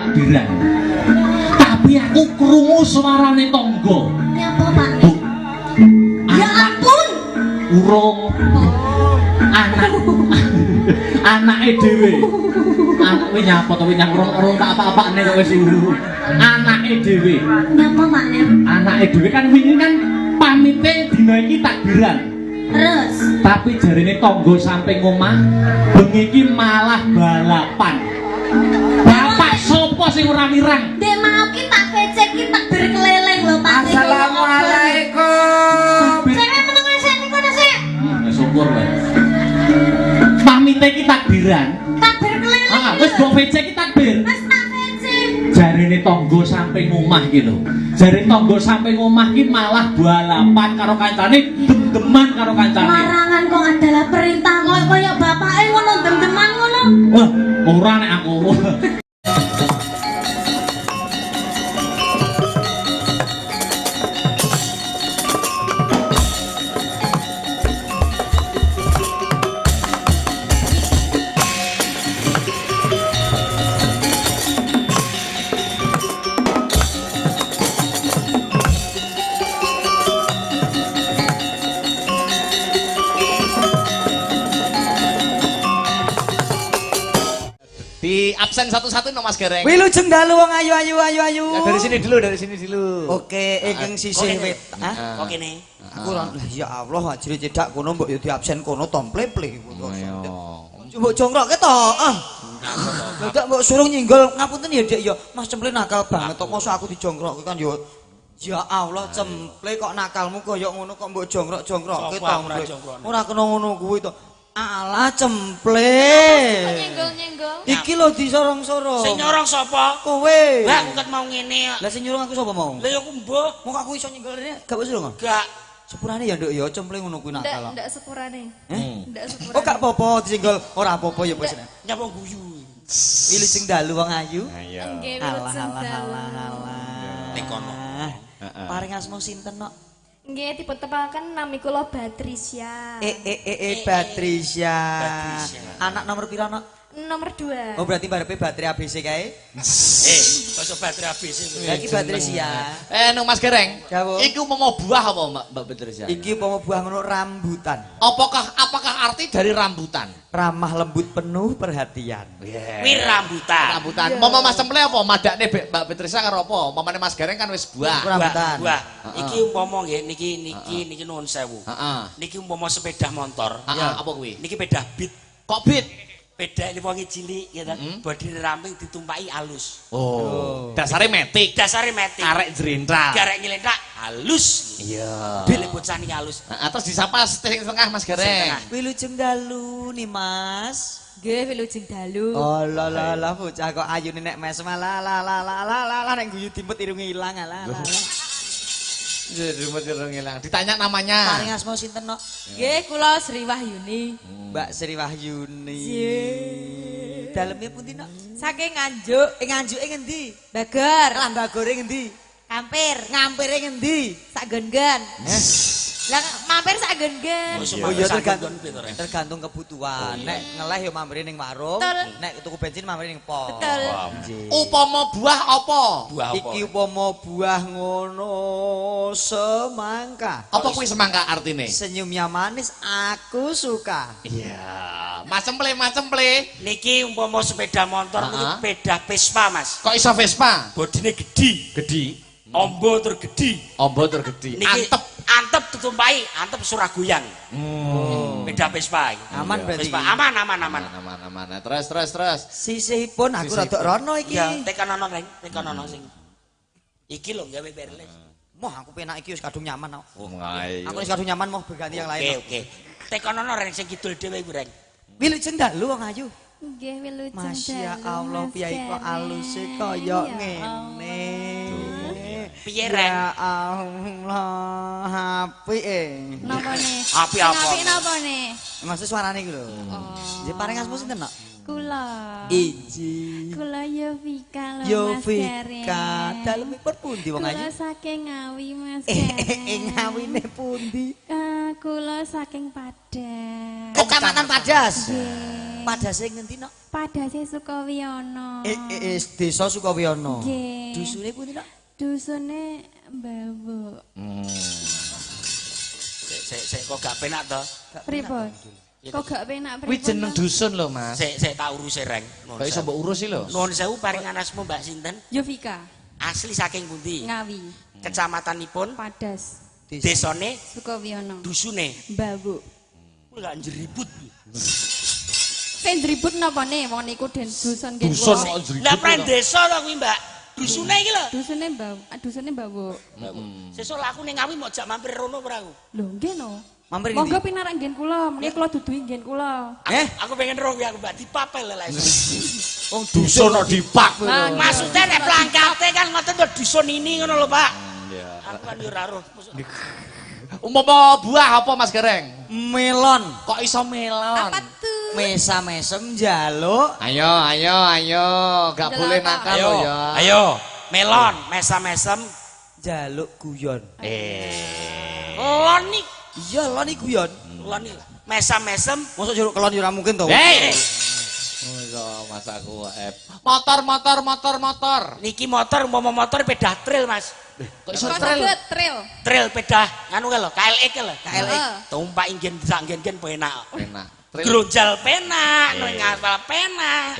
takbiran. Tapi aku krungu suarane tangga. Nyapa Pak? Ya ampun. Urung. Anake dhewe. Aku nyapa to nyang urung tak apa-apane kok wis anake dhewe. Nyapa Pak? Anake dhewe kan wingi kan pamite dina iki takbiran. Terus Tapi jarine tangga sampe ngomah bengi iki malah balapan. Bapak sapa sing ora wirang? Dek mau ki tak becek ki takbir keleleng lho Pak. Assalamualaikum. Cewek meneng sik niku to sik. Syukur wae. Pamite iki takbiran. Takbir keleleng. Wis mbok becek iki takbir. Wis tak becek. Jarine tangga sampe ngomah ki lho. Jarine tangga sampe ngomah ki malah balapan karo kancane, dem-deman karo kancane. Larangan kok adalah perintah kaya bapake ngono dem-deman ngono. Wah, ora nek aku. Di absen satu-satu no Mas Gereng. Wilujeng dalu wong ayu. Ya, dari sini dulu. Oke, ing sisih wit. Kok kene? Aku ora ya Allah ajri cedak kono mbok yo di absen kono tomple-ple. Coba jongkroke to. Dadak mbok suruh nyinggol ngapunten ya Dek ya. Mas Cemple nakal banget kok mosok aku dijongkroke kan yo. Ya Allah Cemple kok nakalmu koyo ngono kok mbok jongkrok-jongkroke to. Ora kena ngono kuwi to. Alah Cemple. Nyenggol-nyenggol. Iki lho disorong-sorong. Sing nyorong sapa? Kowe. Lah aku ket mau ngene. Lah sing nyuruh aku sapa mau? Lah ya aku mbah. Mau aku iso nyenggolne gak wis lho. Gak. Sepurane ya Nduk ya Cemple ngono kuwi nakal. Ndak sepurane. Ndak sepurane. Oh gak apa-apa disenggol ora apa-apa ya wis. Nyapa guyu. Wilujeng dalu wong ayu. Nggih, Alah wilujeng alah dalu. alah. Ning kono. Paring asma sinten nok? Nggih, dipun-tepaken nami kula Batrisya. Batrisya. Batrisya. Anak nomor pira nok? Nomor 2. Oh berarti barepe baterai ABC kae. Basa baterai ABC. Lah iki Batrisya. No Mas Gereng. Dawuh. Iki umpama buah apa Mbak Betrisya? Iki upama buah ngono rambutan. Apakah arti dari rambutan? Ramah lembut penuh perhatian. Kuwi rambutan. Rambutan. Mama Mas Cemple apa madakne Mbak Betrisya karo apa? Mamane Mas Gereng kan wis buah. Rambutan. Buah. Iki umpama nggih niki nuwun sewu. Heeh. Niki umpama sepeda motor. Apa kuwi? Niki peda beat. Kok bit? Peda ini wonge cilik ya ta. Bodine ramping ditumpaki alus. Oh. Dasare metik. Dasare metik. Arek jrentral. Garek nyelentak halus. Iya. Bele bocah niki halus. Terus disapa sing tengah Mas Gereng. Wilujeng dalu nih Mas. Nggih, wilujeng dalu. Oh la la la bocah kok ayune nek mes malah la nek guyu dimpet irunge ilang ala. Jadi mau ngilang. Ditanya namanya. Paring asma sinten nok? Nggih, kula Sri Wahyuni. Mbak Sri Wahyuni. Dalemnya pundi nok? Saking Nganjuk, Nganjuke ngendi? Bager, Lah Bagore ngendi? Kampir, Ngampire ngendi? sak gen-gen. Lah mampir sak gen-gen. Oh iya tergantung kebutuhan. Nek ngeleh yo mampir ning warung, Betul. nek tuku bensin mampir ning pos. Betul. Upama buah apa? Buah apa? Iki upama buah ngono semangka. Apa kuwi semangka artine? Senyumnya manis aku suka. Iya. Mas Cemple. Niki umpama sepeda motor kuwi sepeda Vespa, Mas. Kok iso Vespa? Bodine gedhi. Gedi. Ombo tur gedhi. Ombo tur gedi. Niki antep tutumpaki, antep surah goyang. Beda Vespa iki. Aman berarti. Vespa aman. Aman. Terus. Sisihipun aku rada rono iki. Ya, tekanono Reng, tekanono sing. Iki lho gawe wireless. Moh aku penak iki wis kadung nyaman aku. Oh, ngai. Aku wis kadung nyaman mau berganti yang lain. Oke. Tekanono Reng sing kidul dhewe iku Reng. Wilujeng dalu wong ayu. Nggih, wilujeng dalu. Masya Allah piyai kok aluse kaya ngene. Piye Reng? Ya Allah, apike. Napane? Api apa? Apik napane? Maksud suarane iku lho. Oh. Jadi paring asma sinten, Nak? Kula. Iji. Kula Yovika lho Mas Yovika, Gereng. dalemipun pundi wong ayu? Kula saking Ngawi Mas Ing Gereng. ngawine pundi? kula saking Padas. Kecamatan Padas. Nggih. Padase ngendi nok? Padase Sukawiyono. Desa Sukawiyono. Nggih. Dusune pundi nok? Dusune Mbawuk. Sik kok gak penak to. Pripun? Kok gak penak pripun? Kuwi jeneng to? dusun lho, Mas. Sik tak urus reng. Kok iso mbok urus sih lho? Nuwun sewu paringan asma Mbak sinten? Yovika. Asli saking pundi? Ngawi. Kecamatanipun, Padas. desane, Sukawiyono. dusune. Mbawuk. Kuwi gak njeribut. Sing dribut napa ne wong niku den dusun nggih. Dusun kula. kok jribut. Lah pren desa to kuwi, Mbak. Dusune iki lho. Dusune Mbawuk. Sesuk aku ning Ngawi mau jak mampir rono ora aku. Lho nggih no. Mampir Monggo ngendi? pinarak nggen kula, menika kula duduhi nggen kula. Aku pengen roh kuwi aku Mbak dipapel lha iso. Wong dusun kok dipak. Ah, Maksudnya nek plangkate kan ngoten to dusun ini ngono lho, Pak. Iya. Aku kan yo ora roh. Umpama buah apa Mas Gereng? Melon. Kok iso melon? Apa tuh? Mesa mesem njaluk. Ayo, gak Ndelok boleh apa? nakal lho ya. Ayo, melon, mesam-mesem. Njaluk guyon. Lon iki, Iya lon iki guyon. lon iki. Mesam-mesem. Mosok jeruk kelon yo ora mungkin to. Hei. Oh, Mas aku motor. Niki motor umpama motor pedah trail, Mas. Kok iso Kok trail? saged trail? Trail pedah nganu kae lho, KLX kae lho. KLX. Tumpak ingin sak nggen penak. Enak. Trail. Gronjal penak, ning aspal penak.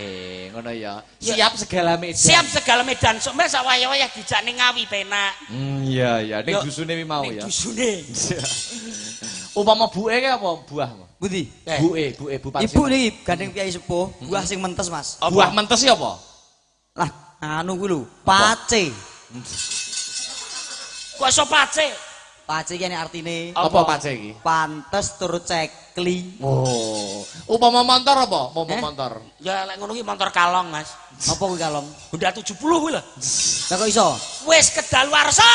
Ngono ya. Siap segala medan. Siap segala medan sok mek sak wayah-wayah dijak ning Ngawi penak. Iya, ning Yo, dusune wi mau Ning ya. dusune. Umpama buke ki apa buah? Budi. Buke, bu pansi. Ibu niki gandeng piyai sepuh, buah sing mentes, Mas. Buah mentes ki apa? Lah, anu kuwi lho, pace. Kok iso pace? Pace kene artine Apa pace iki? pantes turut cekli. Oh. Umpama motor apa? Umpama Eh? motor. Ya lek ngono ki motor kalong, Mas. Apa kuwi kalong? Honda 70 kuwi lho. Lah kok iso? Wis kedaluwarsa.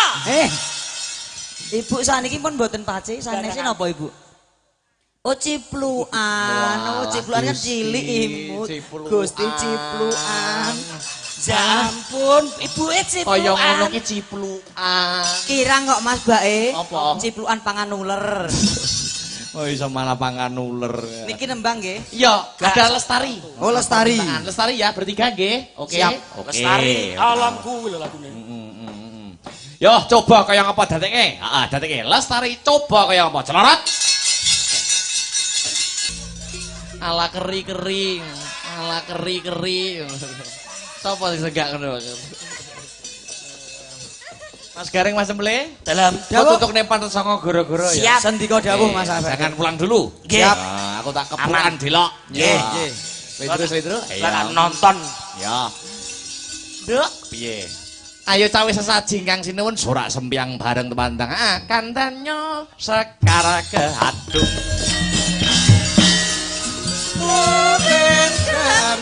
Ibu saniki pun mboten pace, sanese napa Ibu? Oh cipluan, kan cilik imut. Cipluan. Gusti cipluan. Ya ampun, ibuke Kaya ngono ciplukan. ki ciplukan. Kirang kok Mas Bae. Apa? Cipluan pangan uler. Oh iso malah pangan uler. Niki nembang nggih. Iya, ada lestari. Oh Lestari. Tangan lestari ya bertiga nggih. Oke. Siap. Oke. Lestari, alamku kuwi lho lagune. Yo coba kaya apa dateke? Heeh, dateke. Lestari coba kaya apa? Celorot. Ala keri-keri. Ala keri-keri. Sapa sing segak ngono? Mas Garing Mas Semple, Dalam Dawuh. untuk nepan songo goro-goro ya. Siap. Sendika dawuh Mas Abah. Jangan pulang dulu. Nggih. Nah, aku tak kepuran Aman. delok. Nggih, Ya. nggih. Wis terus. Lah nonton. Ya. Dek, piye? Ayo cawe sesaji kang sinuwun sorak sempiang bareng temandang akan danyo sekara kehadung. Mungkin kembang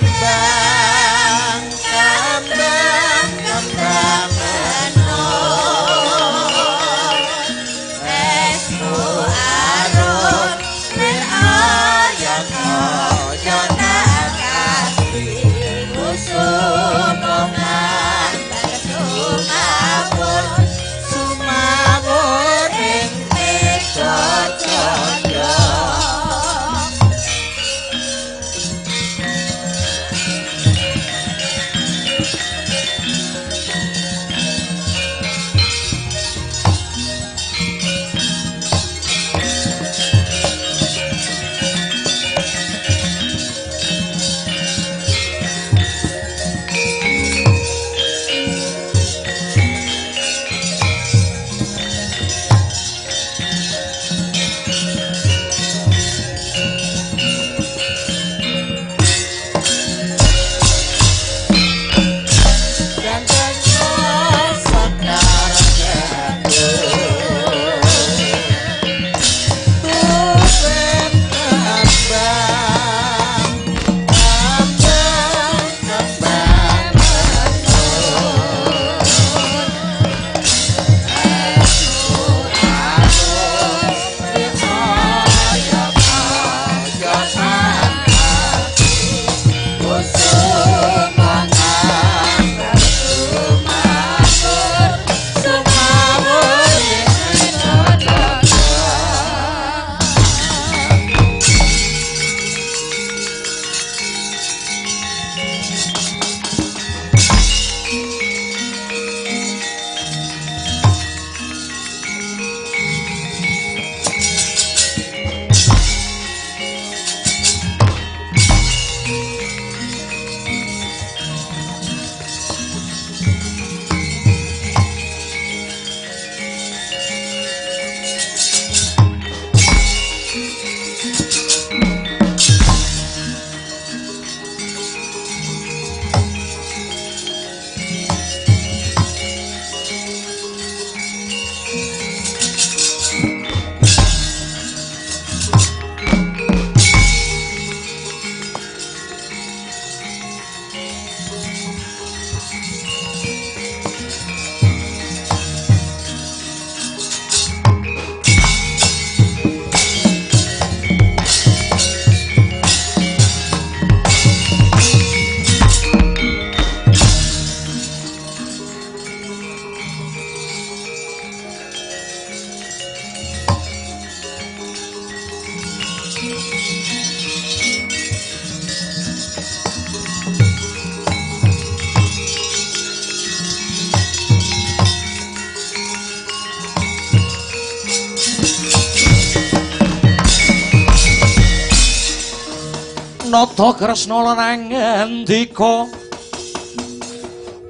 nata kresna lan ngandika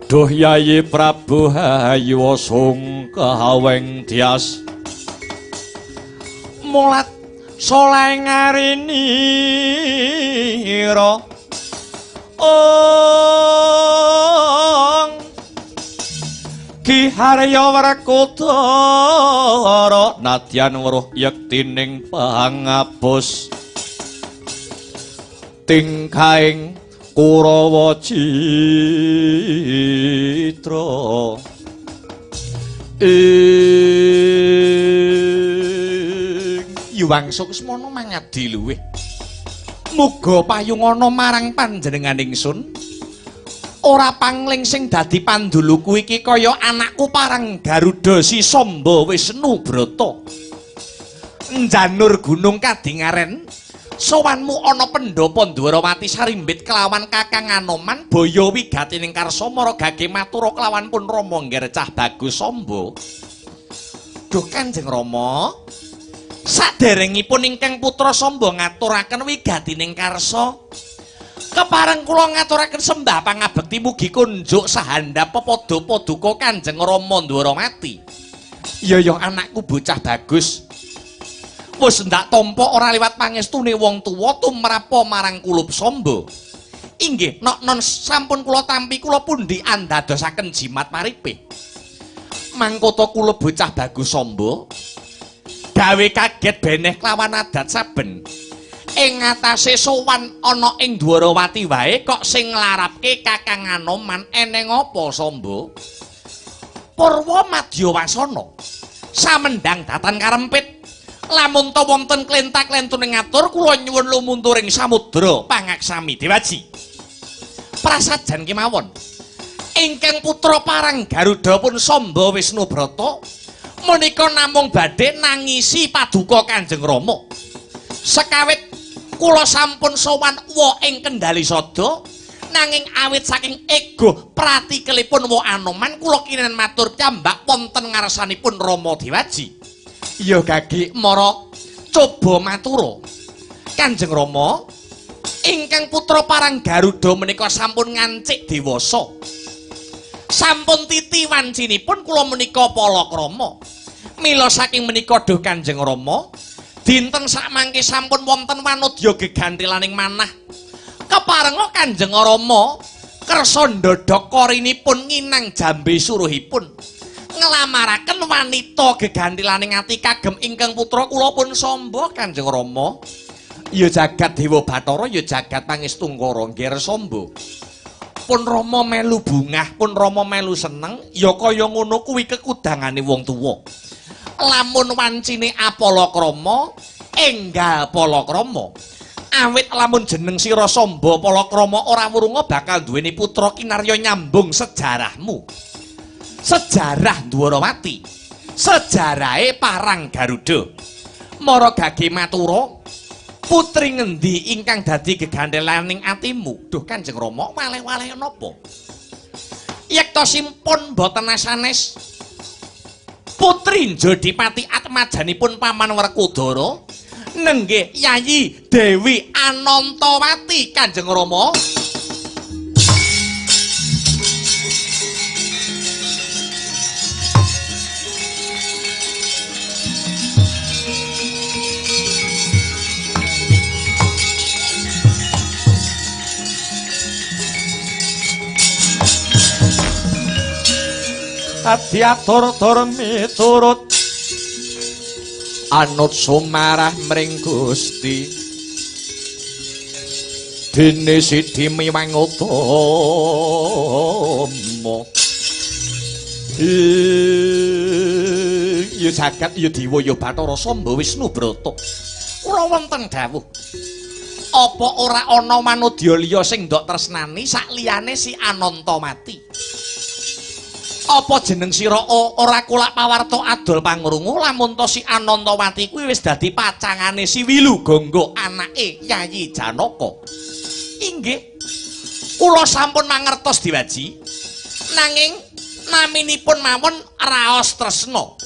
duh Yayi Prabu Hayuwa sungkaweng dias mulat soleh ngarinira Ki Harya Werkudara nadyan weruh yektining pangapus tingkahing Kurawa Citra Yuwangsa Kusmana mangadi luwih muga payungana marang panjenengan ingsun ora pangling sing dadi panduluku iki kaya anakku parang Garuda si Samba Wisnu Brata njanur gunung kadingaren sowanmu ana pendhapa Ndwarawati sarimbit kelawan Kakang Anoman baya wigatining karsa mara gage matura kelawan pun Rama nggercah Bagus Samba duh Kanjeng Rama saderengipun ingkang putra Samba ngaturaken wigatining karsa kepareng kula ngaturaken sembah pangabekti mugi kunjuk sahandhap pepada paduka Kanjeng Rama Ndwarawati. Ya anakku bocah bagus. Wis ndak tampa ora liwat pangestune wong tuwa tumrapa marang kulup Samba. Inggih, non sampun kula tampi kula pundi andadosaken jimat paripe. Mangkota kulup bocah bagus Samba gawe kaget beneh kelawan adat saben. Ing ngatasé sowan ana ing Ndwarawati wae kok sing nglarapke Kakang Anoman eneng apa Samba? Purwa Madyawasana. Samendang datan karempit. Lamun ta wonten klentak-klentuning ngatur kula nyuwun lumunturing samudra pangaksami Dewaji. Prasajan kemawon. Ingkang putra parang Garuda pun Samba Wisnu Brata menika namung badhe nangisi paduka Kanjeng Rama. Sekawit kula sampun sowan wa ing Kendali Sada nanging awit saking ego pratikelipun wa Anoman kula kinen matur piyambak wonten ngarsanipun Rama Dewaji. Ya gage mara coba matura. Kanjeng Rama ingkang putra parang Garuda menika sampun ngancik dewasa. Sampun titi wancinipun kula menika palakrama. Mila saking menika duh Kanjeng Rama dinten sakmangke sampun wonten wanodya gegantilaning manah. Keparenga Kanjeng Rama kersa ndodhok korinipun nginang jambe suruhipun nglamaraken wanita gegantilaning ati kagem ingkang putra kula pun Samba Kanjeng Rama. Ya jagat Dewa Bathara ya jagat Pangestungkara ngger Samba. Pun Rama melu bungah, pun Rama melu seneng, ya kaya ngono kuwi kekudangane wong tuwa. Lamun wancine Apalakrama enggal Palakrama. Awit lamun jeneng sira Samba Palakrama ora wurunga bakal duweni putra kinarya nyambung sejarahmu. Sejarah Ndwarawati. Sejarahe parang Garuda. Mara gage matura putri ngendi ingkang dadi gegandelaning atimu? Duh Kanjeng Rama, waleh-waleh napa? Yekta simpun boten sanes. Putri Jodipati Atmajanipun Paman Werkudara nenggih Yayi Dewi Anantawati Kanjeng Rama. Diatur-tur miturut anut sumarah mring Gusti dene sidi miwang utama ya jagat ya Dewa ya Bathara Samba Wisnu Brata kula wonten dawuh apa ora ana manodya liya sing ndok tresnani sak liyane si Anantawati. Apa jeneng sira ora kulak pawarta adol pangrungu lamun to si Anantawati kuwi wis dadi pacangane si Wilugangga anake Yayi Janaka. Inggih. Kula sampun mangertos Dewaji. Nanging naminipun mawon raos tresna.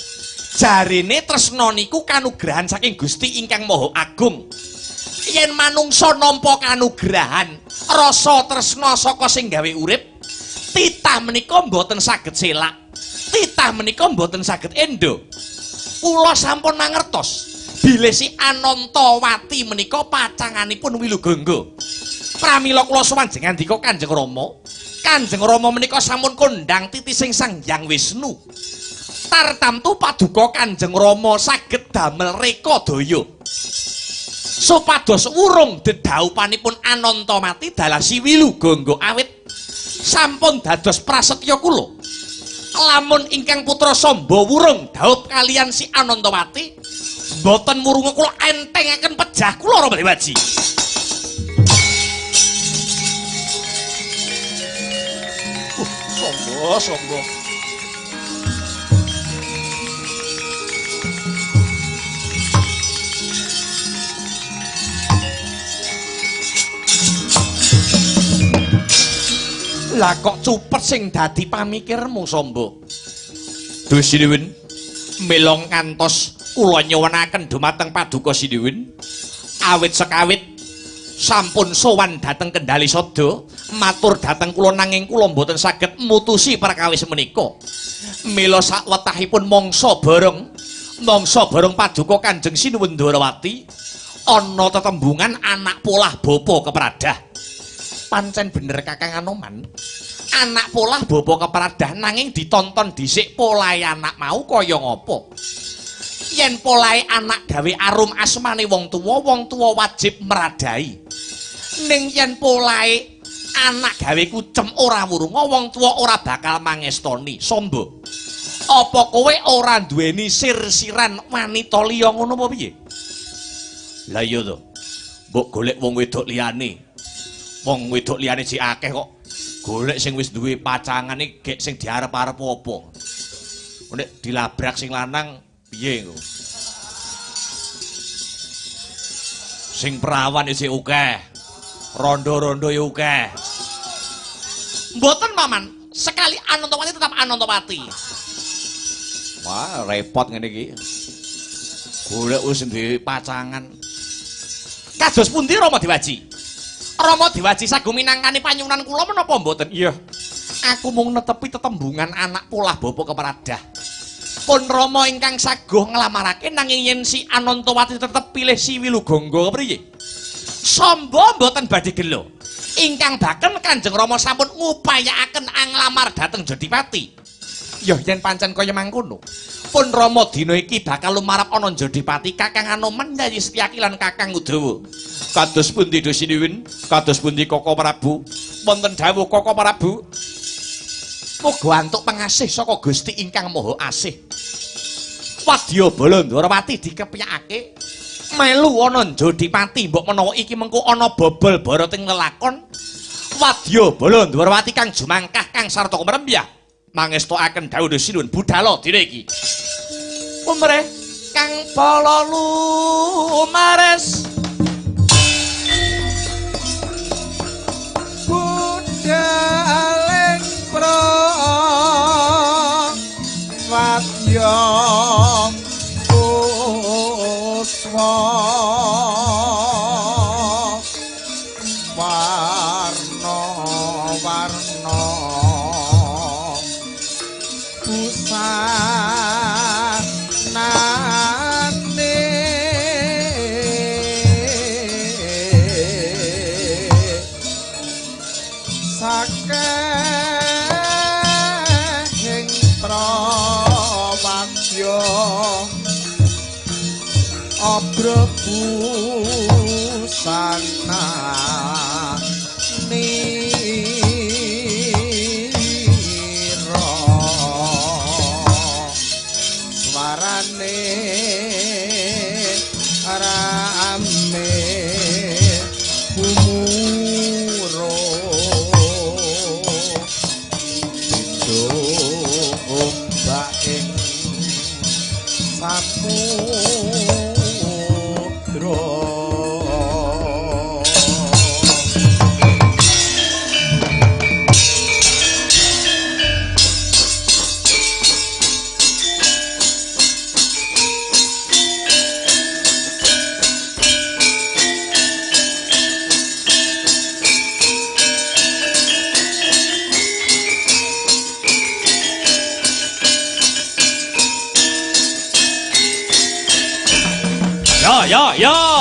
Jarene tresna niku kanugrahan saking Gusti ingkang Maha Agung. yen manungsa nampa kanugrahan rasa tresna saka sing gawe urip, titah menika mboten saged selak, titah menika mboten saged endo. Kula sampun mangertos bilih si Anantawati menika pacanganipun Wilugangga. Pramila kula sowan ngandika Kanjeng Rama, Kanjeng Rama menika sampun kondhang titising Sang Hyang Wisnu. Tartamtu paduka Kanjeng Rama saged damel reka daya. Supados urung dedaupanipun Anantawati dalah si Wilugangga awit sampun dados prasetya kula. Lamun ingkang putra Samba wurung daup kalian si Anantawati, mboten murunga kula entengaken pejah kula Rama Dewaji. Samba. Lah kok cupet sing dadi pamikirmu Samba? Dusinuwun, melong kantos kula nyuwunaken dumateng paduka sinuwun awit sekawit sampun sowan dhateng Kendali Sada matur dhateng kula nanging kula mboten saged mutusi perkawis menika. Mila sakwetahipun mangsa bareng paduka Kanjeng Sinuwun Dwarawati ana tetembungan anak polah bapa kepradah. Pancen bener Kakang Anoman, anak polah bapa kepradah nanging ditonton dhisik polahe anak mau kaya ngapa. Yen polahe anak gawe arum asmane wong tuwa wajib meradai. Ning yen polahe anak gawe kucem ora wurunga, wong tuwa ora bakal mangestoni. Samba, apa kowe ora duweni sir-siran wanita liya ngono apa piye? Lah iya to. Mbok golek wong wedok liyane. Wong wedok liyane sik akeh kok. Golek sing wis duwe pacangan iki gek sing diarep-arep apa. Nek dilabrak sing lanang piye engko? Sing perawan isih akeh. Rondo-rondo ya akeh. Mboten Paman, sekali Anantawati tetap Anantawati. Wah, repot ngene iki. Golek wis duwe pacangan. Kados pundi Rama Dewaji? Rama Dewaji sagung minangkani panyuwunan kula menapa mboten? Iya. Aku mung netepi tetembungan anak polah bapa kepradah. Pun Rama ingkang saguh nglamarake nanging yen si Anantawati tetep pilih si Wilugangga kepriye? Samba mboten badhe gelo. Ingkang baken Kanjeng Rama sampun ngupayakaken anglamar dhateng Jodipati. Ya yen pancen kaya mangkono. Pun Rama dina iki bakal lumarap ana Jodipati Kakang Anoman Yayi Setyaki lan Kakang Udawa. Kados pundi Sinuwun? Kados pundi Koko Prabu? Wonten dawuh Koko Prabu. Muga antuk pangasih saka Gusti ingkang Maha Asih. Wadyabala Ndwarawati dikepyakake melu ana Jodipati, mbok menawa iki mengko ana bobol barating lelakon. Wadyabala Ndwarawati kang jumangkah kang sarta kumrembah mangestokaken dawuh Sinuwun budhal dina iki. Umreh kang bala lumares budhaling prawadya puswa warna-warna busanane sakehing prawadya abra busana nira swarane rame umuro indo ombaing samudra yo.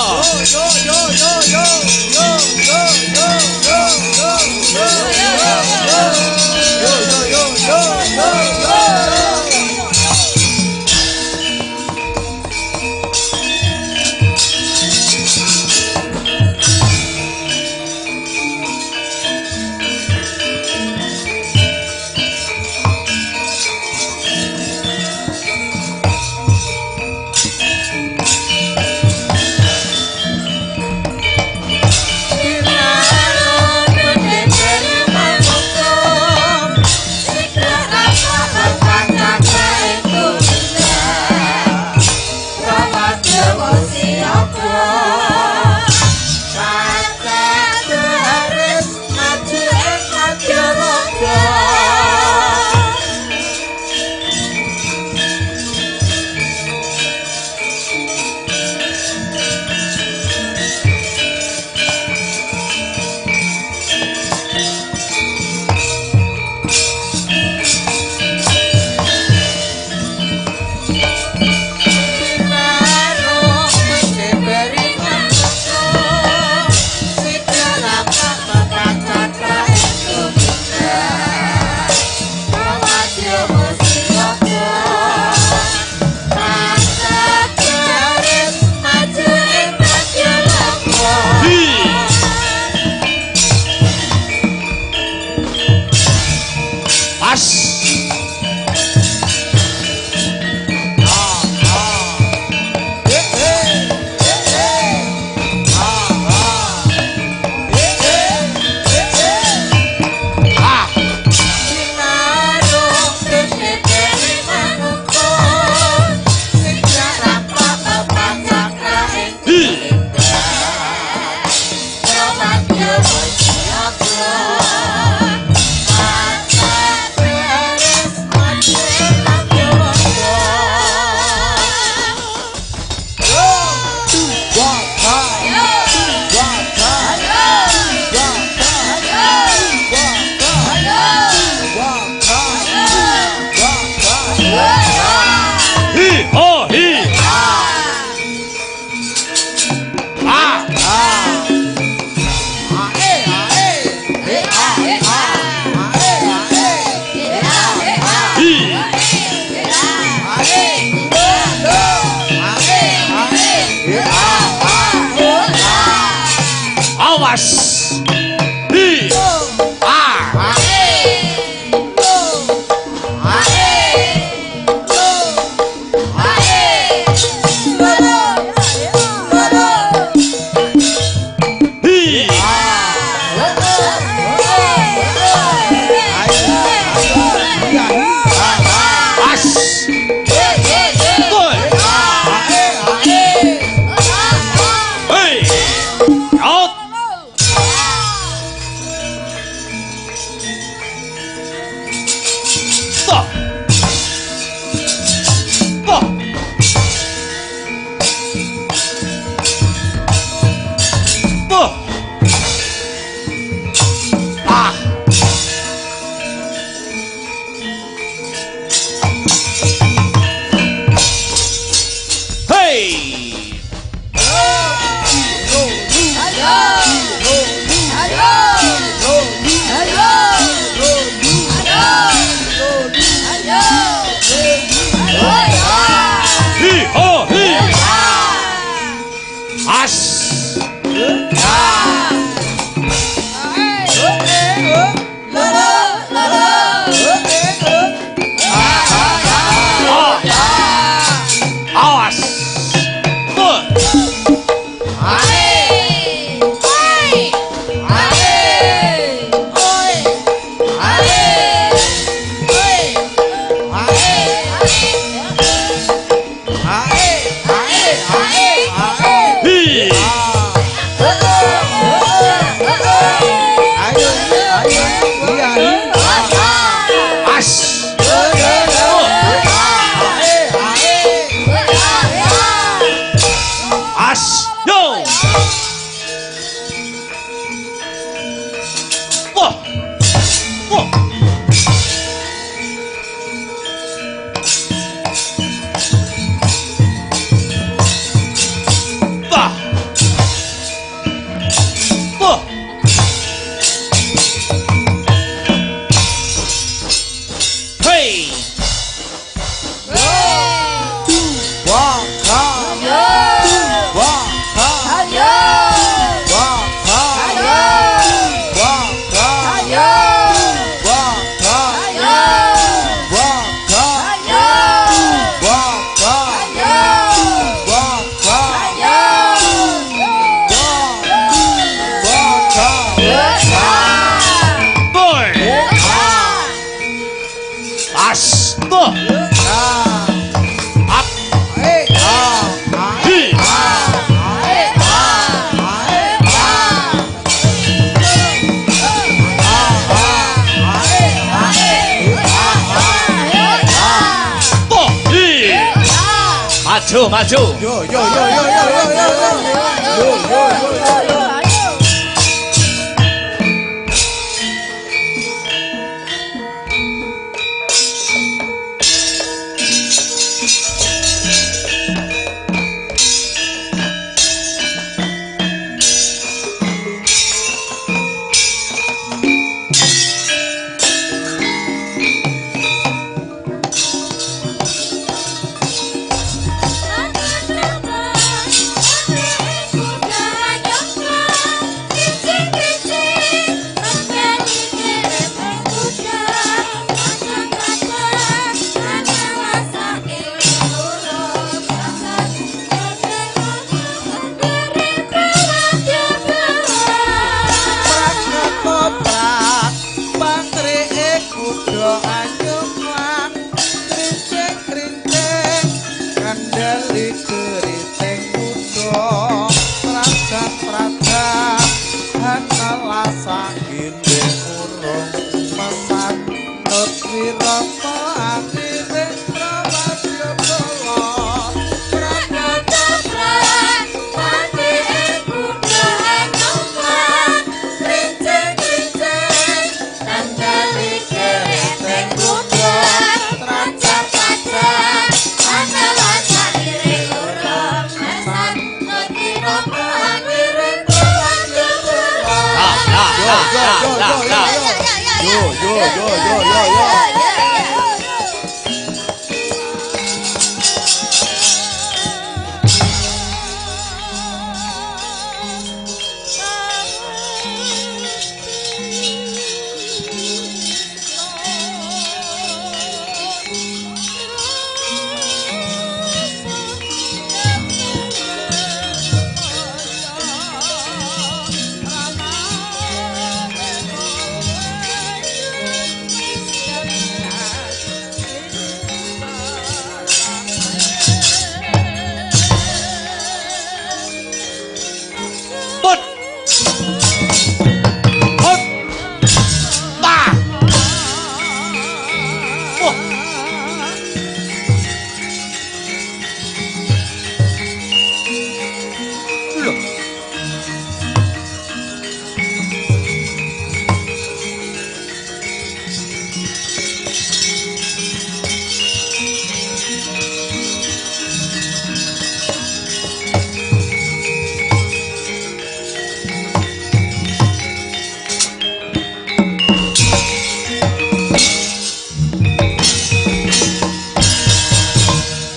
Maju. Yo.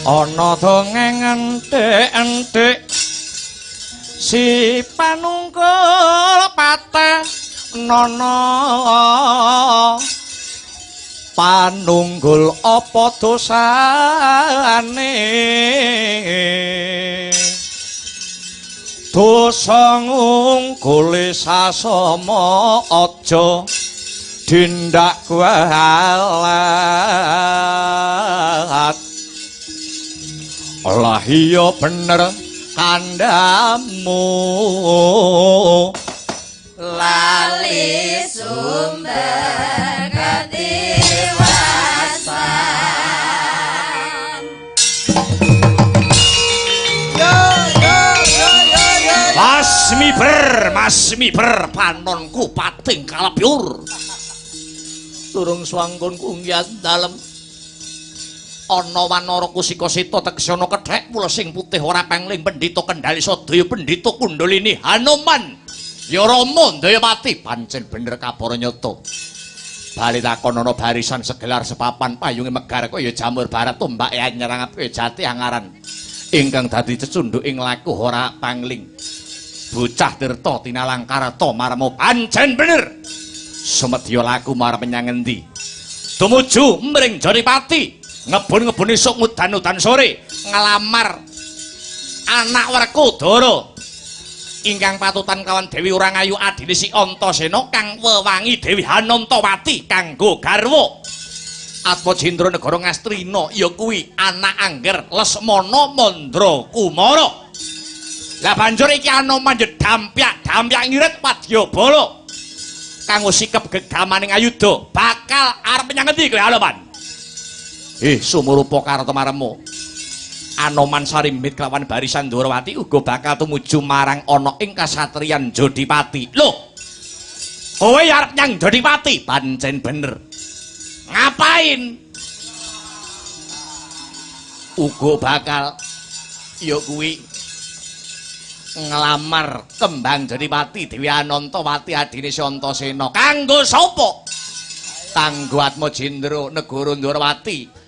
Ana dongeng enthik-enthik si panungkul pateh nono panunggul apa dosane dosa ngungkuli sasama aja dindak kualat lah iya bener kandamu lali sumber ketiwasan Masmiber panonku pating kalapyur durung swangkun kungyat dalem ana wanara kusika-sita tegesana kethek mula sing putih ora pengling pendhita kendhali sadaya pendhita kundalini Hanuman ya Rama Dayapati pancen bener kabara nyata bali takon ana barisan segelar sepapan payunge megar kaya jamur barat tombake nyerang kaya jati angaran ingkang dadi cecunduk ing laku ora pangling bocah tirta tinalangkarta marmo pancen bener sumedya laku marep menyang endi tumuju mring Jaripati ngebun-ngebun esuk mudan-udan sore ngelamar anak Werkudara ingkang patutan kawan Dewi Urangayu adine si Antasena kang wewangi Dewi Hanantawati kanggo garwa Atmajendra negara Ngastrina ya kuwi anak angger Lesmana Mandra Kumara. Lah banjur iki Anoman dampyak ngirit Wadyabala kanggo sikep gegamaning ayuda bakal arep menyang endi kowe Anoman? Sumurupa karta maremu Anoman Sarimbit kelawan barisan Dwarawati uga bakal tumuju marang ana ing kasatriyan Jodipati. Loh, kowe arep nyang Jodipati? Pancen bener. Ngapain? Uga bakal ya kuwi ngelamar kembang Jodipati Dewi Anantawati adine Antasena. Kanggo sapa? Kanggo Atmajendra negara Dwarawati.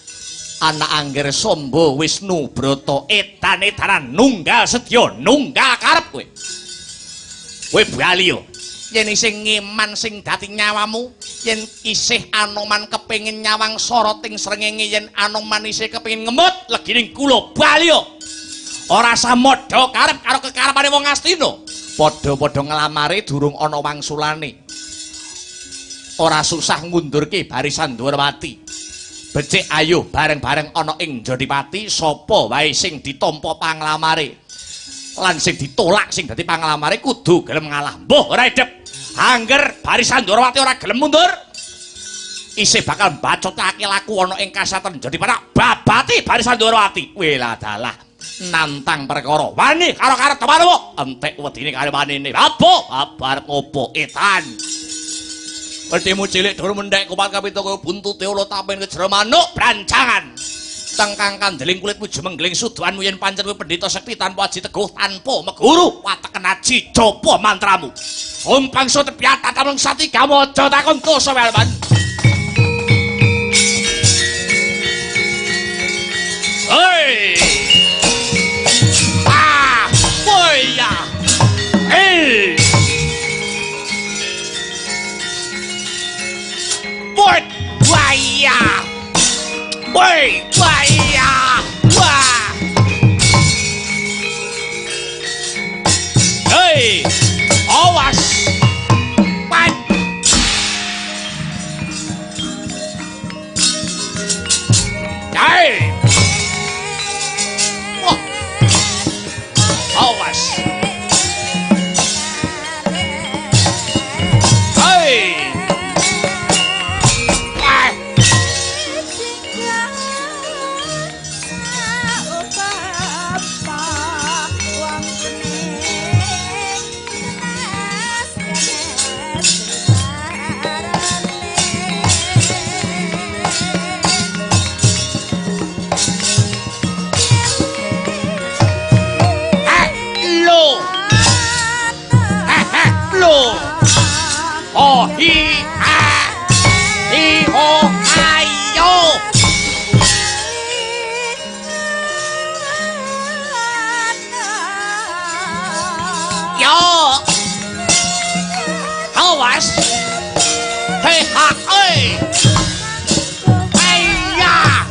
Anak angger Samba Wisnu Brata edan-edanan nunggal sedya nunggal karep kowe. Kowe bali yo. Yen isih ngeman sing dadi nyawamu, yen isih Anoman kepengin nyawang sorot ing srengenge, yen Anoman isih kepengin ngemut legining kula bali yo. Ora samadha karep karo kekarepane wong Astina. Padha-padha nglamare durung ana wangsulane. Ora susah ngundurke barisan Dwarawati. Becik ayo bareng-bareng ana ing Jodipati sapa wae sing ditampa panglamare lan sing ditolak sing dadi panglamare kudu gelem ngalah. Mbuh ora edep. Angger barisan Dwarawati ora gelem mundur isih bakal bacotake laku ana ing kasatren Jodipati babati barisan Dwarawati. Wela dalah nantang perkara wani karo karep temanmu entek wedine karo manine. Apa arep ngopo etan? Petimu cilik dur mendek kupat kapito kowe buntute ula tapen kejero manuk brancangan. Tengkang kandeling kulitmu jumenggling suduhanmu yen pancen kowe pendhita sekti tanpa aji teguh tanpa meguru wateken aji japa mantramu. Om pangso tepiat tatameng sati kamu aja takon koso welman. Hei. Woi ya. Hei. Woi, waya. Woi, waya. Wah. Hei, awas. Pan. Hei. Wah. Awas. Hei. Oh, hi, ho, ayo. Yo. Awas. Hei, ha, oi. Ayya.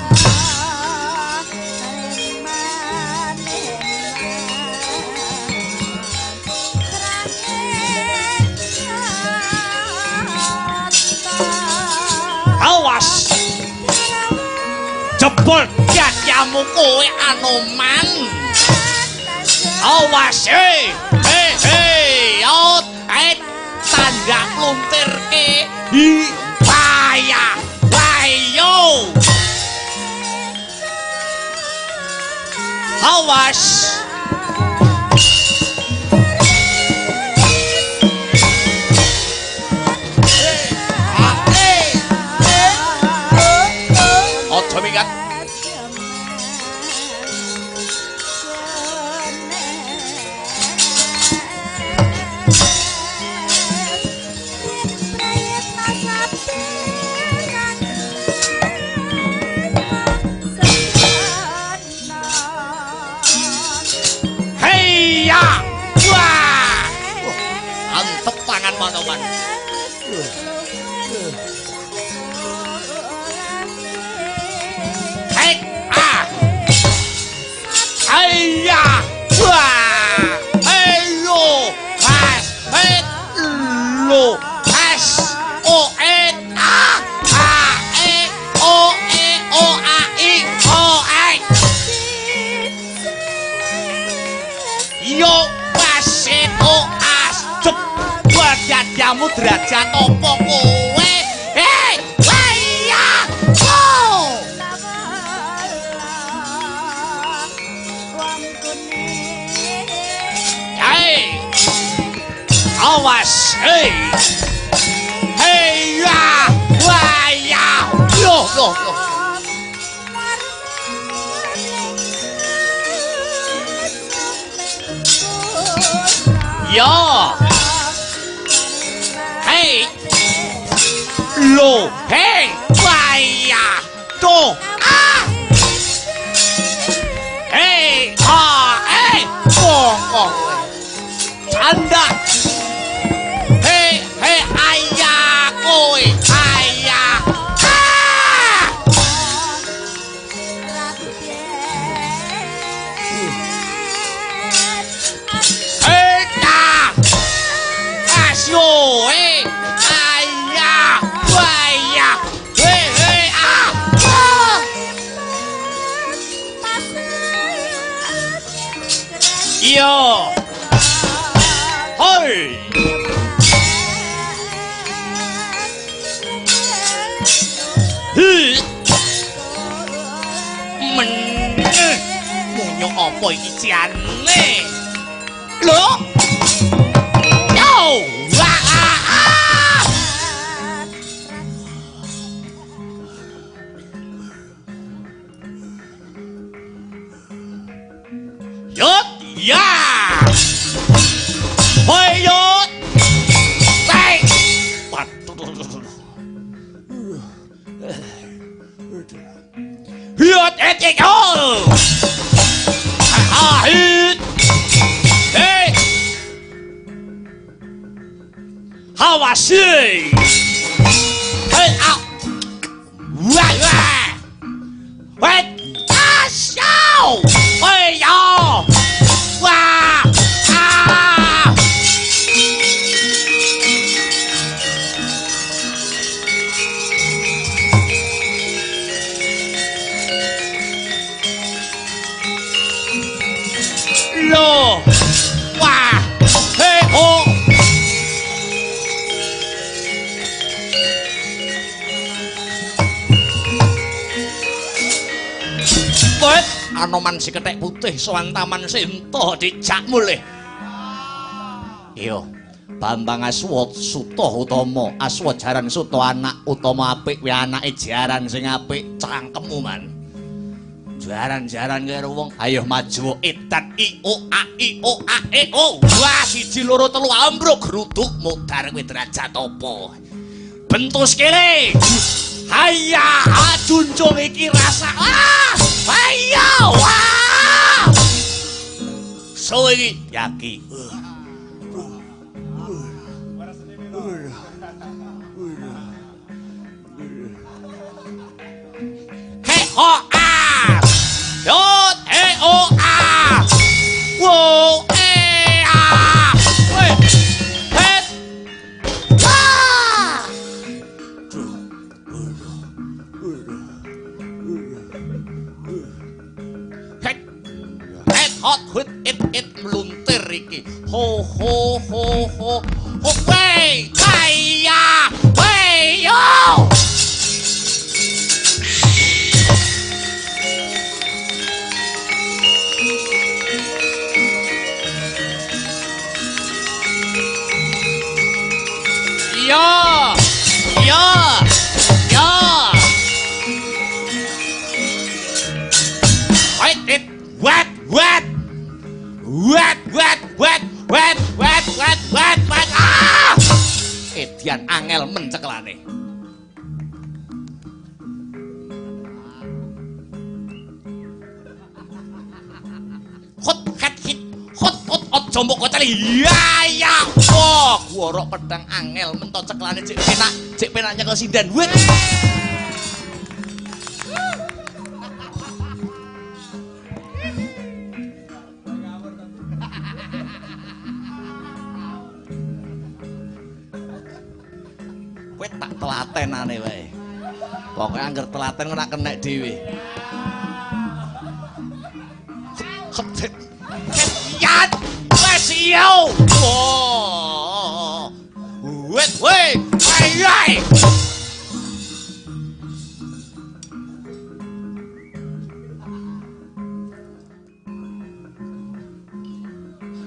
Awas jebol jatyamu kowe Anoman. Awas out tanda pluntirke hi bahaya bayo. Awas ojo mikat. kamu derajat apa kowe? Hei, waya, oh! Hei, awas, hei, hei ya, waya, yo. Yo, hei, lo, hei, waya, tuh, ah, hei, bongong, canda, hei, ayah, kowe, ayah, ah, asyo, ayah, waya, yo, hoi, munyo apa iki jane? Lho? Yo! Yot! Ya! Hoi yot! Hey! Yot etik ho! Hit! Hey! Hawasi! Hey! Au! Wah! Wait! Asyaw! Hey! Yo! Wah! Ah! Lo! Wah! Hey! Oh! Wait! Anoman si ketek putih sowan taman Sinta dijak mulih. Iyo, Bambang Aswa Suta utama, Aswa jaran Suta anak utama apik kuwi anake jaran sing apik cangkemmu man. Jaran-jaran karo wong, ayo maju edan i o a e o. Wah, siji loro telu ambruk gruduk mudhar kuwi derajat apa? Bentus kene. Hayya, junjung iki rasa. Hayya, wah. So iki yaki. He ho a. Yot he o a. Wo e a. Wait. Het. Ah. Het hot hut it meluntir iki. Ho ho ho ho. Ho wey, kaya. Wey yo. Ya. Wet. Ah! Edian angel menceklane. Hot aja mbok koceli. Ya. Wah, gorok pedang angel mentok ceklane cek penak nyekel sinden. Wit. Kowe tak telatenane wae. Pokoke angger telaten ora kenek dhewe. Yat! Wes yo! Oh! wait, wait, ay.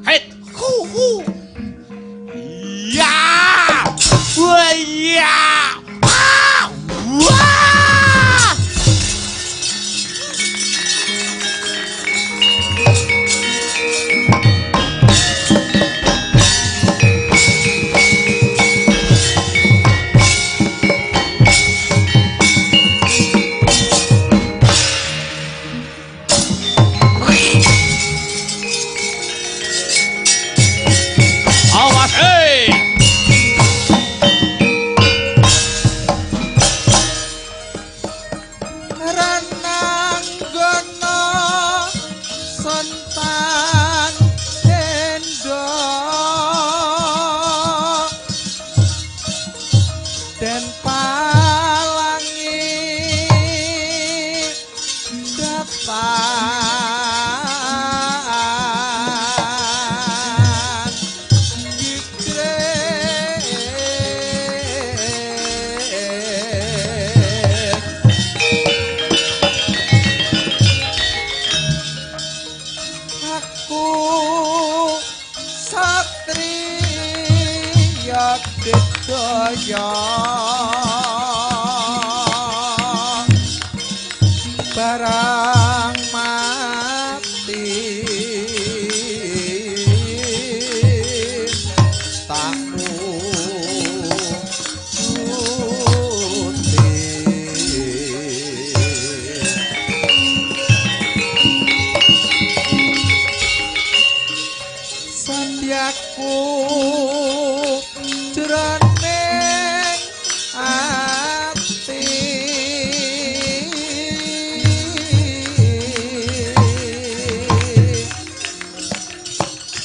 Hei, hu. Ya, wah ya, wah. Awas, hei. Rananggono sontan endo den palangi dapan aku satriya dedaya barang mati tamu sandiaku jroning ati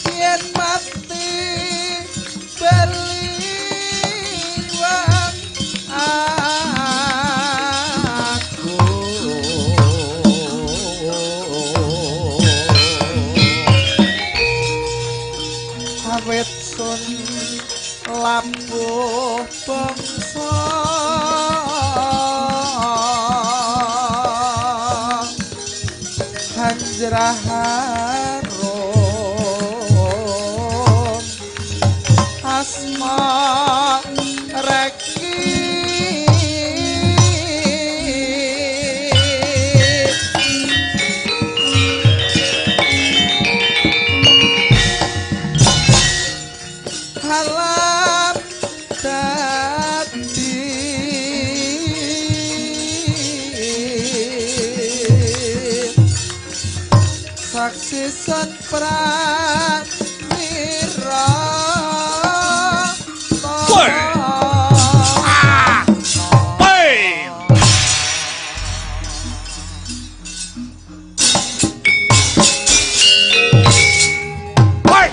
yen mati beliwang aku awet sun labuh bangsa hanjraharum asma reki halam dadi saksi san pranira Woi. Hei. Hei.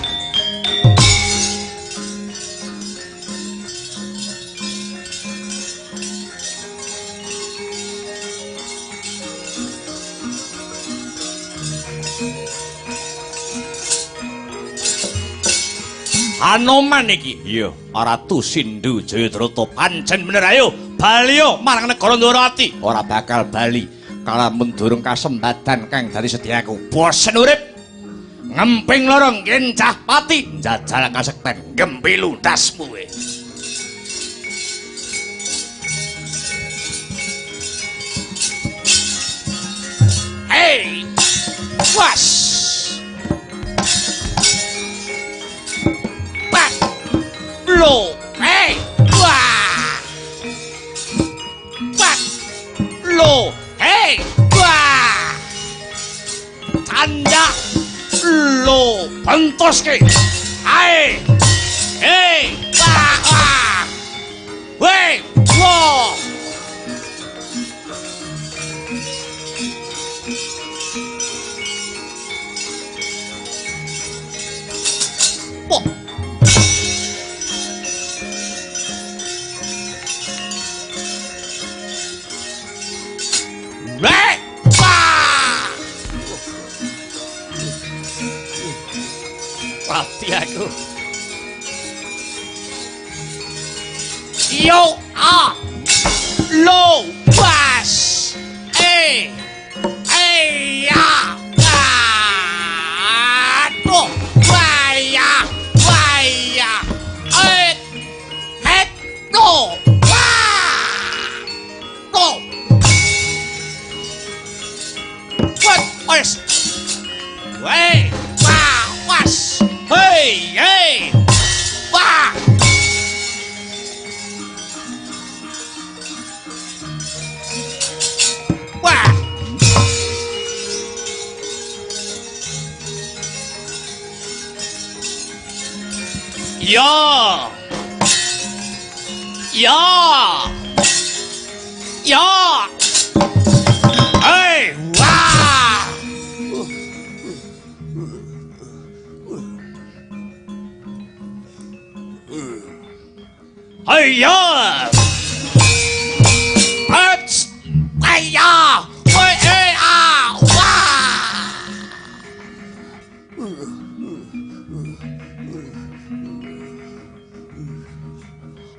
Anoman iki. Iya, Ratu Sindhu Jayadrata pancen bener ayo baliyo marang negara Ndorowati. Ora bakal bali kalamun durung kasembadan kang dadi sediaku. Bosen urip. Ngemping lorong kencah pati njajal kasekten gempilu dasmu we. Hey! Was! Lo, hey, wah, wah, lo, hey, wah, tanda, lo, bentoske, hey, hey, wah, wah, wey, wah. Wah. Mati aku. Yo a lo bas ya aduh waya to what was hey was hey wah wah ya hey wah hey ya Ayah, wah.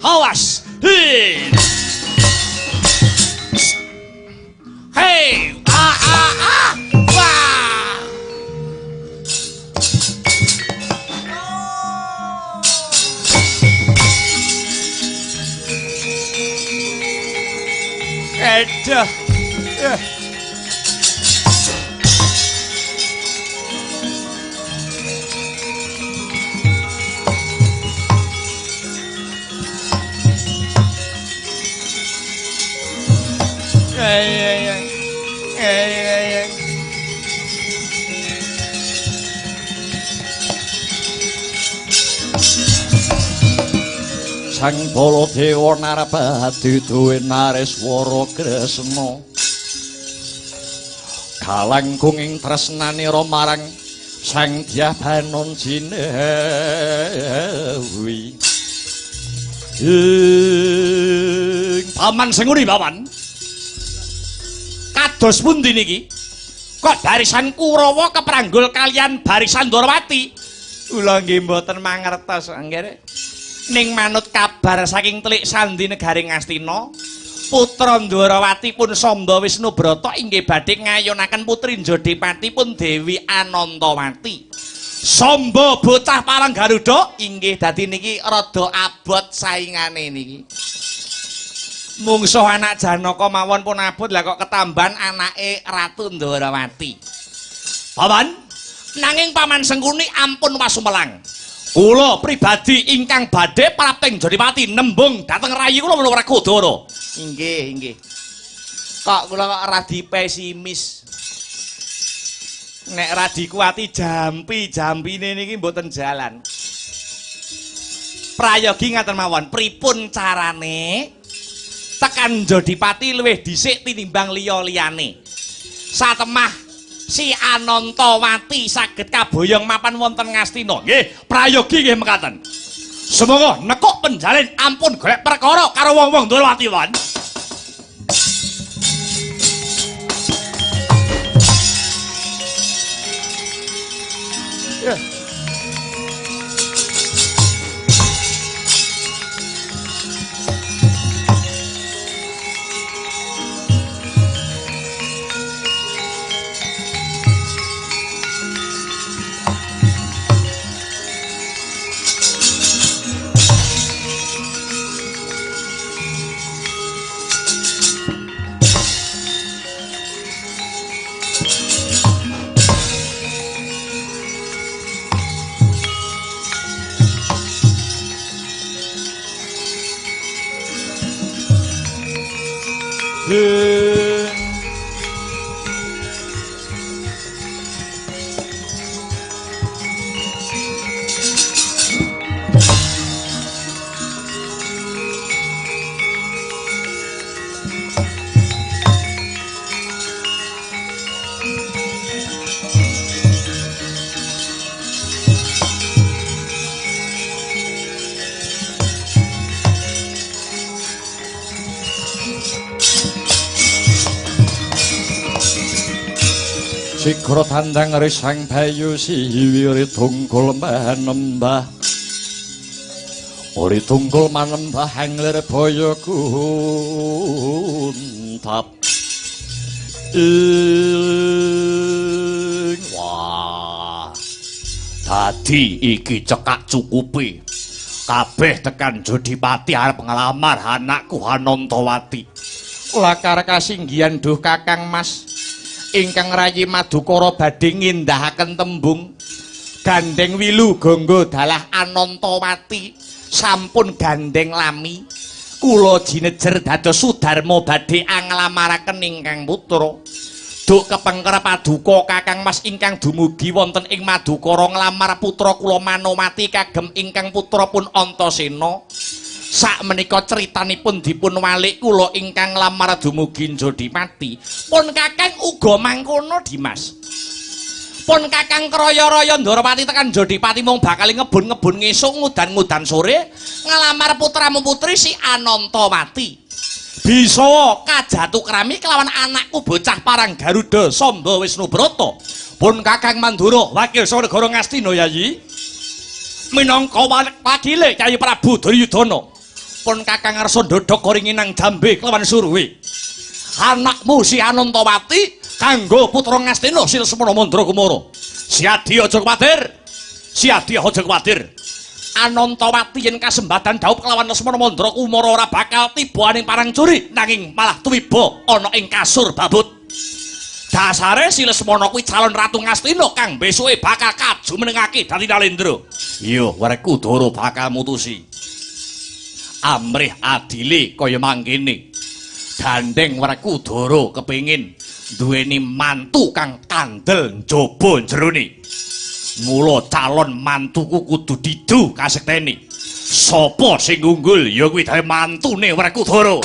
Awas, hey, wah. Edah. Sang Baladewa Narpati duwe Nareswara Kresna kalangkung ing tresnanira marang Sang Dyabanon Jinewi Paman Senguni Paman kados pundi niki kok barisan Kurawa kepranggul kalian barisan Ndrawati kula nggih mboten mangertos nggih ning manut kabar saking telik sandi negari Ngastina putra Ndrawati pun Samba Wisnubrata inggih badhe ngayonaken putri Jodipati pun Dewi Anantawati Samba bocah Parang Garuda inggih dadi niki rada abot saingane niki mungsuh anak Janaka mawon pun abot lah kok ketambahan anake Ratu Ndrawati Paman nanging Paman Sengkuni ampun wasumelang kula pribadi ingkang badhe prapting Jodipati nembung dhateng rayi kula menawa Werkudara. Inggih. Kok kula kok radi pesimis. Nek radi kuwati jampine niki mboten jalan. Prayogi ngaten mawon, pripun carane tekan Jodipati luwih dhisik tinimbang liya-liyane. Satemah si Anantawati saged kaboyong mapan wonten Ngastina. Nggih, prayogi nggih mekaten. Semoga nekuk penjalin ampun golek perkara karo wong-wong Ndrawati wan. Sikra tandang risang bayu siwiri tunggul manembah Ori tunggul manembah hangler boyo kuntap. Wah. Dadi iki cekak cukupi. Kabeh tekan Jodipati arep nglamar anakku Anantawati. Lakar kasinggihan duh Kakang Mas ingkang rayi Madukara badhe ngindahaken tembung gandeng wilu gangga dalah Anantawati sampun gandeng lami kula jinejer dados Sudarma badhe anglamaraken ingkang putra duk kepengker paduka Kakang Mas ingkang dumugi wonten ing Madukara nglamar putra kula Manowati kagem ingkang putra pun Antasena. Sak menika critanipun dipun walik kula ingkang lamar dumugi Jodipati. Pun Kakang uga mangkono Dimas. Pun Kakang kraya-raya Ndarawati tekan Jodipati mung bakal ngebun-ngebun ngesuk ngudan-ngudan sore nglamar putramu putri si Anantawati. Bisa kajatu krami kelawan anakku bocah parang Garuda Samba Wisnubrata. Pun Kakang Mandura wakil saha negara Ngastina Yayi. Minangka wakile Kyai Prabu Duryudana. Pun Kakang ngarsa ndodhok koringinang jambe kelawan suruhe. Anakmu si Anantawati kanggo putra Ngastina si Lesmana Mandrakumara. Siadi aja kuwatir. Siadi aja kuwatir. Anantawati yen kasembatan dhaup kelawan Lesmana Mandrakumara ora bakal tiba ning parang curi nanging malah tuwiba ana ing kasur babut. Dasare si Lesmana kuwi calon ratu Ngastina kang besuke bakal kaju menengake dadi Nalendra. Iya, Werkudara bakal mutusi. Amrih adile kaya mangkene. Gandeng Werkudara kepengin duweni mantu kang kandel njaba jerone. Mula calon mantuku kudu didu kasektene. Sapa sing unggul ya kuwi dhewe mantune Werkudara.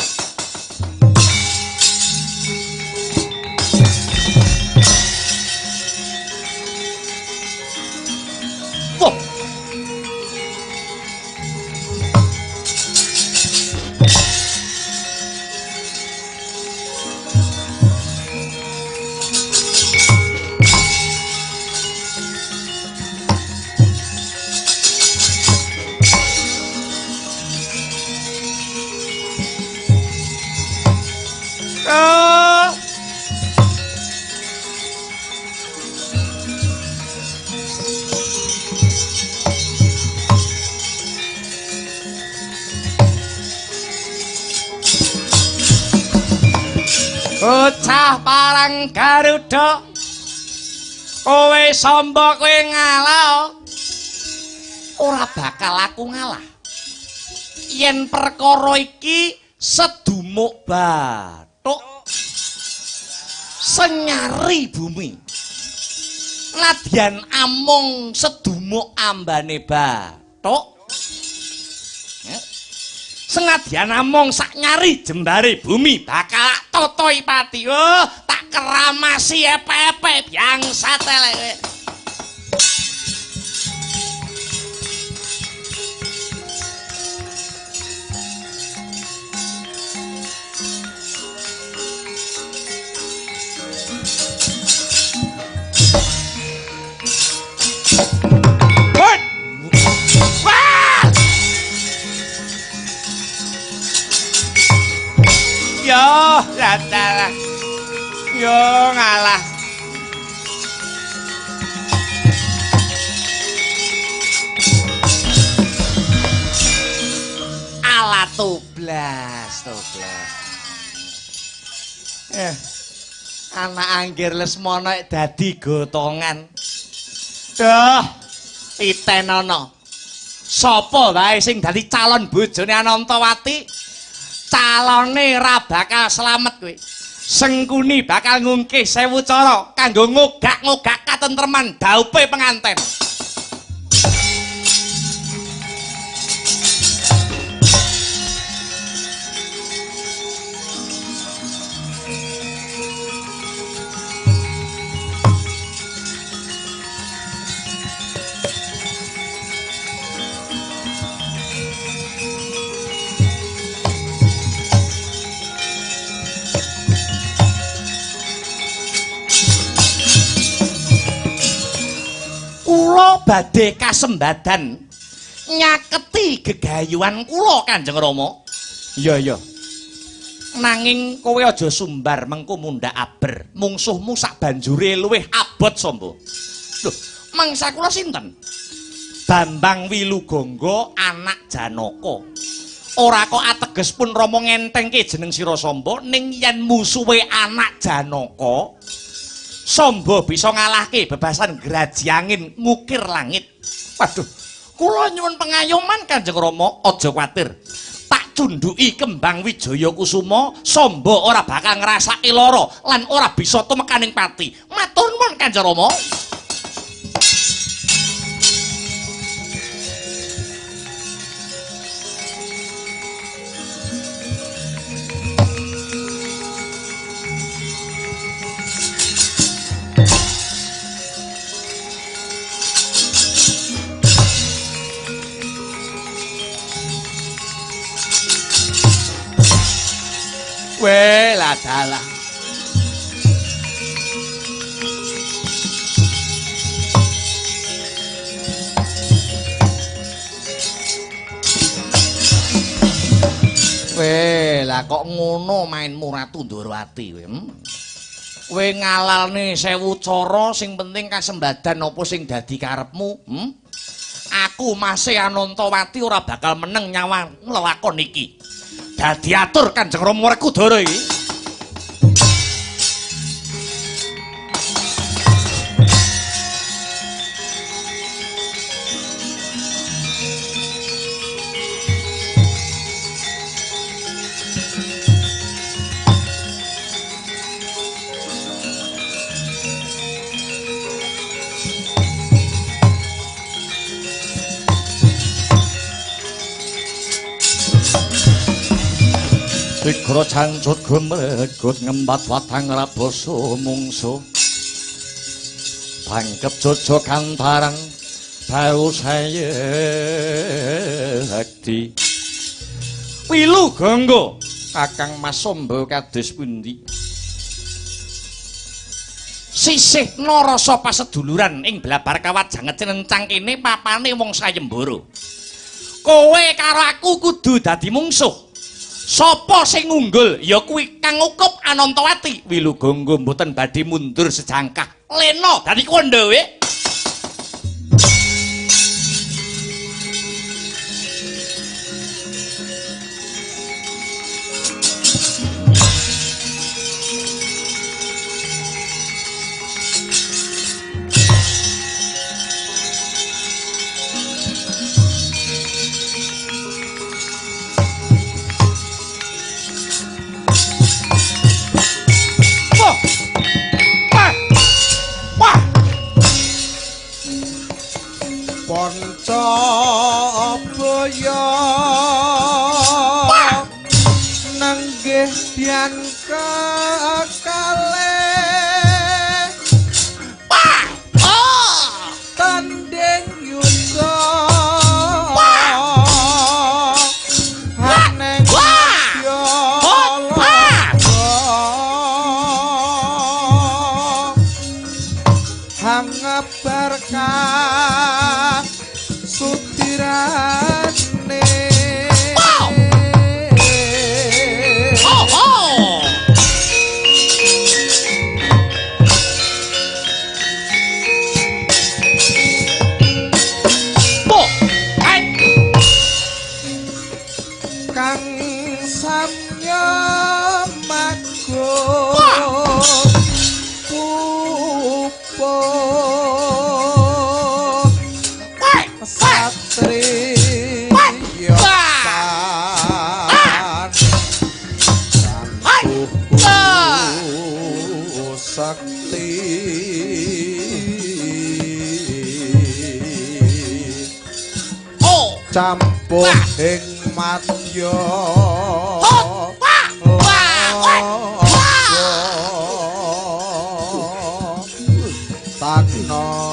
Bocah parang Garuda kowe samba kowe ngalah ora bakal aku ngalah yen perkara iki sedumuk bathuk senyari bumi nadyan amung sedumuk ambane bathuk senadyan namung sak nyari jembare bumi bakal totoi pati. Oh, tak keramasi epe-epe bangsat elek. Yo, ladalah. Yo ngalah. Ala toblas. Anak Anggir Lesmana dadi gotongan. Duh, pitenono. Sapa wae sing dadi calon bojone Anantawati? Calone ra bakal slamet kowe. Sengkuni bakal ngungkih 1000 cara kanggo ngogak-ngogak katentreman dhaupe penganten. Kula badhe kasembadan nyaketi gegayuhan kula Kanjeng Rama. Iya. Nanging kowe aja sumbar mengko mundhak aber. Mungsuhmu sak banjure luwih abot Samba. Lho, mangsa kula sinten? Bambang Wilugangga anak Janaka. Ora kok ateges pun Rama ngentengke jeneng sira Samba, ning yen musuhe anak Janaka, Samba bisa ngalahke bebasan graji angin ngukir langit. Waduh, kula nyuwun pengayoman Kanjeng Rama, aja kuwatir. Tak cundhuki kembang Wijaya Kusuma, Samba ora bakal ngrasake lara lan ora bisa tumekaning pati. Matur nuwun Kanjeng Rama. Weh lah dalah. Weh lah kok ngono mainmu Ratu Ndorowati kowe. Kowe ngalalne 1000 cara sing penting kasembadan apa sing dadi karepmu? Aku masih Anantawati ora bakal meneng nyawa lelakon iki. Dadi atur Kanjeng Rama Werkudara iki. Dikro cancut gumregut ngembat watang raboso mungsu pangkep jojokan barang bau saya hati Wilugangga Kakang Mas Samba kados pundi sisih narasa paseduluran ing blabar kawajanget cenencang kene papane wong sayembara kowe karo aku kudu dadi mungsuh. Sapa sing unggul ya kuwi kang ngukup Anantawati. Wilugangga mboten badhe mundur sejangkah. Lena dadi kondo we. Pancabaya nenggih dian kakalih tanding yuda haneng hangabarkan sutirane kang samya mago pupo satri sakti campur ing madya tanon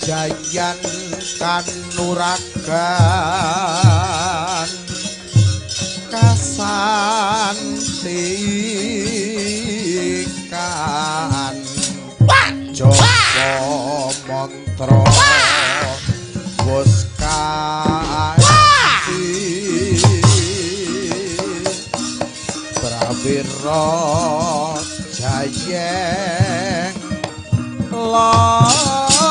jayan kanuragan kasantikan Joko mantra wis kanthi prawira jayeng langga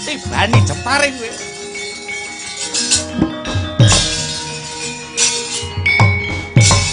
tibane jemparing kowe